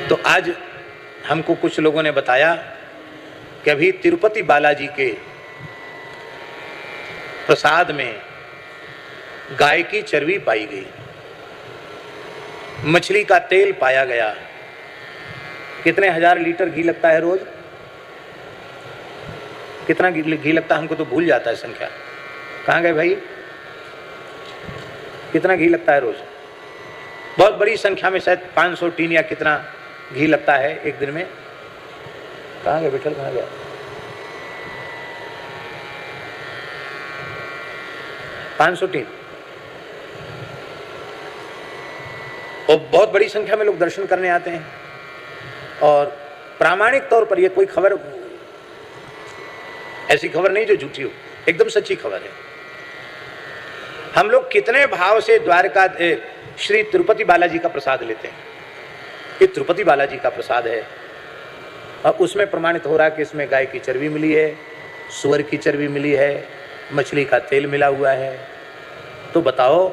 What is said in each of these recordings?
तो आज हमको कुछ लोगों ने बताया कि अभी तिरुपति बालाजी के प्रसाद में गाय की चर्बी पाई गई, मछली का तेल पाया गया। कितने हजार लीटर घी लगता है रोज? कितना घी लगता है? हमको तो भूल जाता है संख्या। कहाँ गए भाई? कितना घी लगता है रोज? बहुत बड़ी संख्या में, शायद 500 टीन या कितना घी लगता है एक दिन में। कहाँ गए बेटा? कहाँ गया? 500 टीन। और बहुत बड़ी संख्या में लोग दर्शन करने आते हैं। और प्रामाणिक तौर पर यह कोई खबर, ऐसी खबर नहीं जो झूठी हो, एकदम सच्ची खबर है। हम लोग कितने भाव से द्वारका श्री तिरुपति बालाजी का प्रसाद लेते हैं। ये तिरुपति बालाजी का प्रसाद है और उसमें प्रमाणित हो रहा है कि इसमें गाय की चर्बी मिली है, सुअर की चर्बी मिली है, मछली का तेल मिला हुआ है। तो बताओ,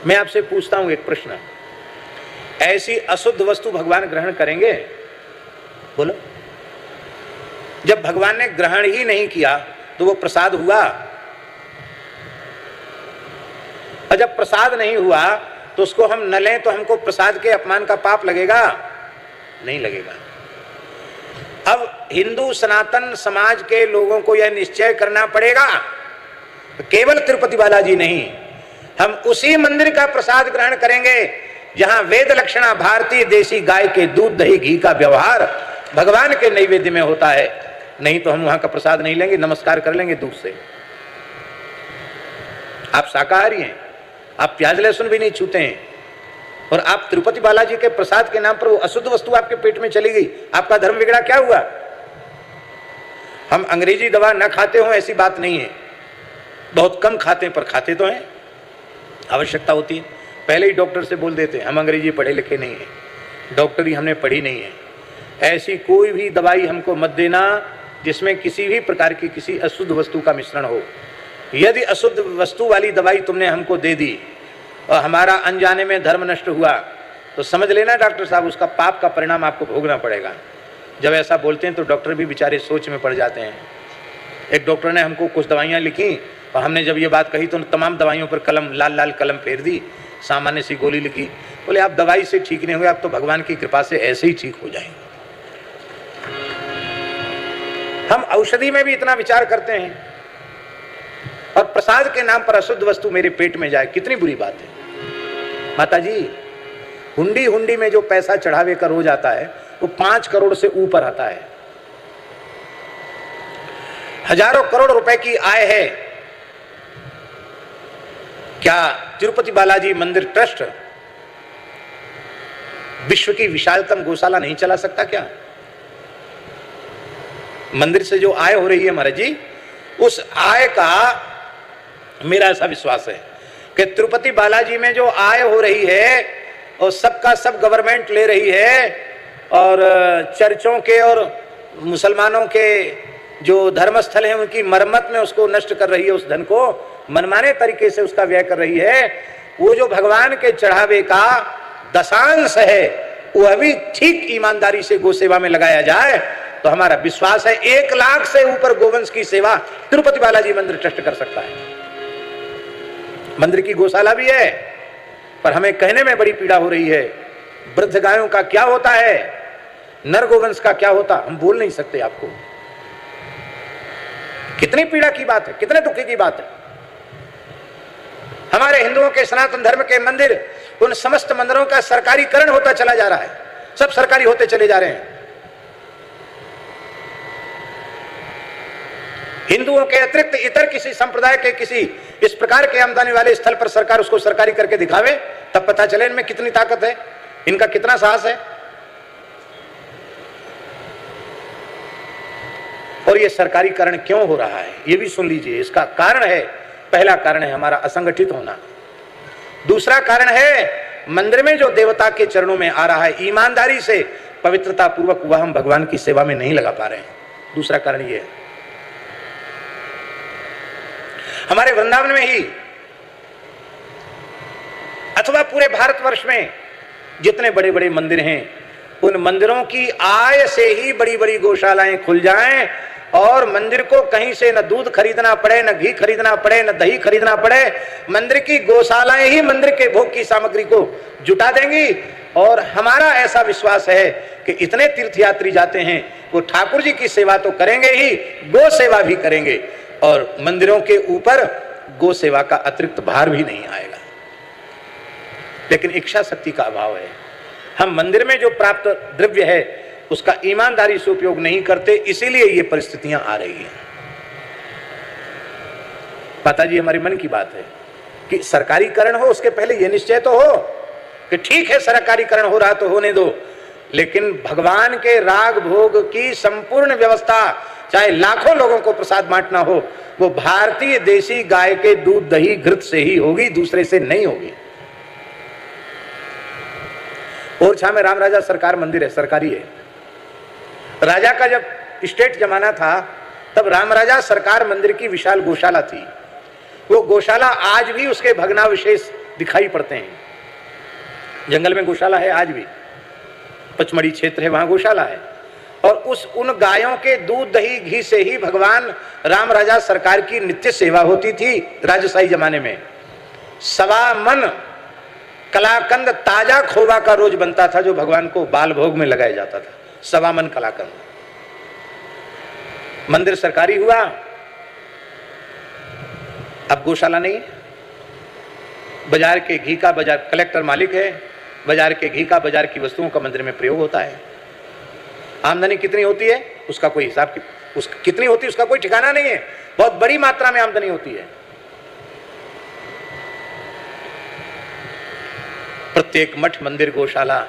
मैं आपसे पूछता हूं एक प्रश्न, ऐसी अशुद्ध वस्तु भगवान ग्रहण करेंगे? बोलो। जब भगवान ने ग्रहण ही नहीं किया तो वो प्रसाद हुआ? और जब प्रसाद नहीं हुआ तो उसको हम न लें तो हमको प्रसाद के अपमान का पाप लगेगा? नहीं लगेगा। अब हिंदू सनातन समाज के लोगों को यह निश्चय करना पड़ेगा, केवल तिरुपति बालाजी नहीं, हम उसी मंदिर का प्रसाद ग्रहण करेंगे जहां वेद लक्षणा भारतीय देसी गाय के दूध दही घी का व्यवहार भगवान के नैवेद्य में होता है। नहीं तो हम वहां का प्रसाद नहीं लेंगे, नमस्कार कर लेंगे दूध से। आप शाकाहारी हैं, आप प्याज लहसुन भी नहीं छूते हैं, और आप तिरुपति बालाजी के प्रसाद के नाम पर वो अशुद्ध वस्तु आपके पेट में चली गई, आपका धर्म बिगड़ा? क्या हुआ? हम अंग्रेजी दवा न खाते हो ऐसी बात नहीं है, बहुत कम खाते हैं, पर खाते तो हैं, आवश्यकता होती है। पहले ही डॉक्टर से बोल देते हैं हम अंग्रेजी पढ़े लिखे नहीं है, डॉक्टरी हमने पढ़ी नहीं है, ऐसी कोई भी दवाई हमको मत देना जिसमें किसी भी प्रकार की किसी अशुद्ध वस्तु का मिश्रण हो। यदि अशुद्ध वस्तु वाली दवाई तुमने हमको दे दी और हमारा अनजाने में धर्म नष्ट हुआ तो समझ लेना डॉक्टर साहब, उसका पाप का परिणाम आपको भोगना पड़ेगा। जब ऐसा बोलते हैं तो डॉक्टर भी बेचारे सोच में पड़ जाते हैं। एक डॉक्टर ने हमको कुछ दवाइयाँ लिखी और हमने जब ये बात कही तो तमाम दवाइयों पर कलम, लाल लाल कलम फेर दी, सामान्य सी गोली लिखी। बोले आप दवाई से ठीक नहीं हुए, आप तो भगवान की कृपा से ऐसे ही ठीक हो जाएंगे। हम औषधि में भी इतना विचार करते हैं और प्रसाद के नाम पर अशुद्ध वस्तु मेरे पेट में जाए, कितनी बुरी बात है। माता जी, हुंडी हुंडी में जो पैसा चढ़ावे का रोज आता है वो 5 करोड़ से ऊपर आता है। हजारों करोड़ रुपए की आय है। क्या तिरुपति बालाजी मंदिर ट्रस्ट विश्व की विशालतम गौशाला नहीं चला सकता क्या? मंदिर से जो आय हो रही है महाराज जी, उस आय का मेरा ऐसा विश्वास है कि तिरुपति बालाजी में जो आय हो रही है और सबका सब गवर्नमेंट ले रही है, और चर्चों के और मुसलमानों के जो धर्मस्थल हैं उनकी मरम्मत में उसको नष्ट कर रही है, उस धन को मनमाने तरीके से उसका व्यय कर रही है। वो जो भगवान के चढ़ावे का दशांश है वह भी ठीक ईमानदारी से गौ सेवा में लगाया जाए तो हमारा विश्वास है 1 लाख से ऊपर गोवंश की सेवा तिरुपति बालाजी मंदिर ट्रस्ट कर सकता है। मंदिर की गौशाला भी है, पर हमें कहने में बड़ी पीड़ा हो रही है। वृद्ध गायों का क्या होता है, नर गोवंश का क्या होता, हम बोल नहीं सकते आपको। कितनी पीड़ा की बात है, कितने दुखी की बात है। हमारे हिंदुओं के सनातन धर्म के मंदिर, उन समस्त मंदिरों का सरकारीकरण होता चला जा रहा है, सब सरकारी होते चले जा रहे हैं। हिंदुओं के अतिरिक्त इतर किसी संप्रदाय के किसी इस प्रकार के आमदनी वाले स्थल पर सरकार उसको सरकारी करके दिखावे, तब पता चले इनमें कितनी ताकत है, इनका कितना साहस है। और ये सरकारीकरण क्यों हो रहा है ये भी सुन लीजिए। इसका कारण है, पहला कारण है हमारा असंगठित होना, दूसरा कारण है मंदिर में जो देवता के चरणों में आ रहा है ईमानदारी से पवित्रता पूर्वक वह हम भगवान की सेवा में नहीं लगा पा रहे हैं। दूसरा कारण ये है, हमारे वृंदावन में ही अथवा पूरे भारतवर्ष में जितने बड़े बड़े मंदिर हैं उन मंदिरों की आय से ही बड़ी बड़ी गौशालाएं खुल जाएं और मंदिर को कहीं से न दूध खरीदना पड़े, न घी खरीदना पड़े, न दही खरीदना पड़े। मंदिर की गौशालाएं ही मंदिर के भोग की सामग्री को जुटा देंगी। और हमारा ऐसा विश्वास है कि इतने तीर्थयात्री जाते हैं, वो ठाकुर जी की सेवा तो करेंगे ही, गो सेवा भी करेंगे और मंदिरों के ऊपर गो सेवा का अतिरिक्त भार भी नहीं आएगा। लेकिन इच्छा शक्ति का अभाव है। हम मंदिर में जो प्राप्त द्रव्य है उसका ईमानदारी से उपयोग नहीं करते, इसीलिए ये परिस्थितियां आ रही हैं। माता जी, हमारे मन की बात है कि सरकारीकरण हो, उसके पहले ये निश्चय तो हो कि ठीक है सरकारीकरण हो रहा तो होने दो, लेकिन भगवान के राग भोग की संपूर्ण व्यवस्था, चाहे लाखों लोगों को प्रसाद बांटना हो, वो भारतीय देसी गाय के दूध दही घृत से ही होगी, दूसरे से नहीं होगी। ओरछा में राम राजा सरकार मंदिर है, सरकारी है। राजा का जब स्टेट जमाना था तब राम राजा सरकार मंदिर की विशाल गौशाला थी। वो गौशाला आज भी उसके भग्नावशेष दिखाई पड़ते हैं। जंगल में गौशाला है आज भी, पचमढ़ी क्षेत्र है, वहां गौशाला है। और उन गायों के दूध दही घी से ही भगवान राम राजा सरकार की नित्य सेवा होती थी। राजशाही जमाने में 1.25 मन कलाकंद ताजा खोवा का रोज बनता था, जो भगवान को बाल भोग में लगाया जाता था। 1.25 मन कलाकंद। मंदिर सरकारी हुआ, अब गौशाला नहीं है। बाजार के घी का बाजार कलेक्टर मालिक है, बाजार के घी का बाजार की वस्तुओं का मंदिर में प्रयोग होता है। आमदनी कितनी होती है उसका कोई हिसाब, कितनी होती है उसका कोई ठिकाना नहीं है। बहुत बड़ी मात्रा में आमदनी होती है। प्रत्येक मठ मंदिर गौशाला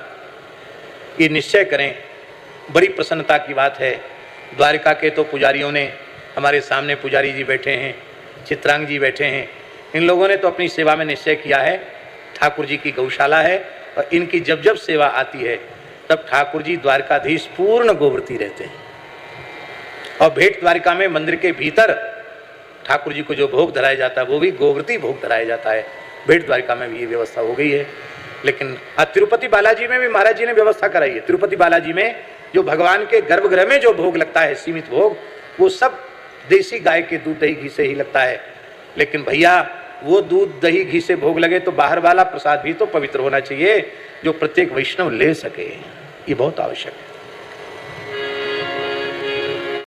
ये निश्चय करें, बड़ी प्रसन्नता की बात है। द्वारिका के तो पुजारियों ने, हमारे सामने पुजारी जी बैठे हैं, चित्रांग जी बैठे हैं, इन लोगों ने तो अपनी सेवा में निश्चय किया है ठाकुर जी की गौशाला है और इनकी जब जब सेवा आती है तब ठाकुर जी द्वारकाधीश पूर्ण गोवर्ती रहते हैं। और भेंट द्वारिका में मंदिर के भीतर ठाकुर जी को जो भोग धराया जाता है वो भी गोवर्ती भोग धराया जाता है। भेंट द्वारिका में भी ये व्यवस्था हो गई है। लेकिन तिरुपति बालाजी में भी महाराज जी ने व्यवस्था कराई है। तिरुपति बालाजी में जो भगवान के गर्भगृह में जो भोग लगता है, सीमित भोग, वो सब देसी गाय के दूध दही घी से ही लगता है। लेकिन भैया वो दूध दही घी से भोग लगे तो बाहर वाला प्रसाद भी तो पवित्र होना चाहिए, जो प्रत्येक वैष्णव ले सके। ये बहुत आवश्यक है।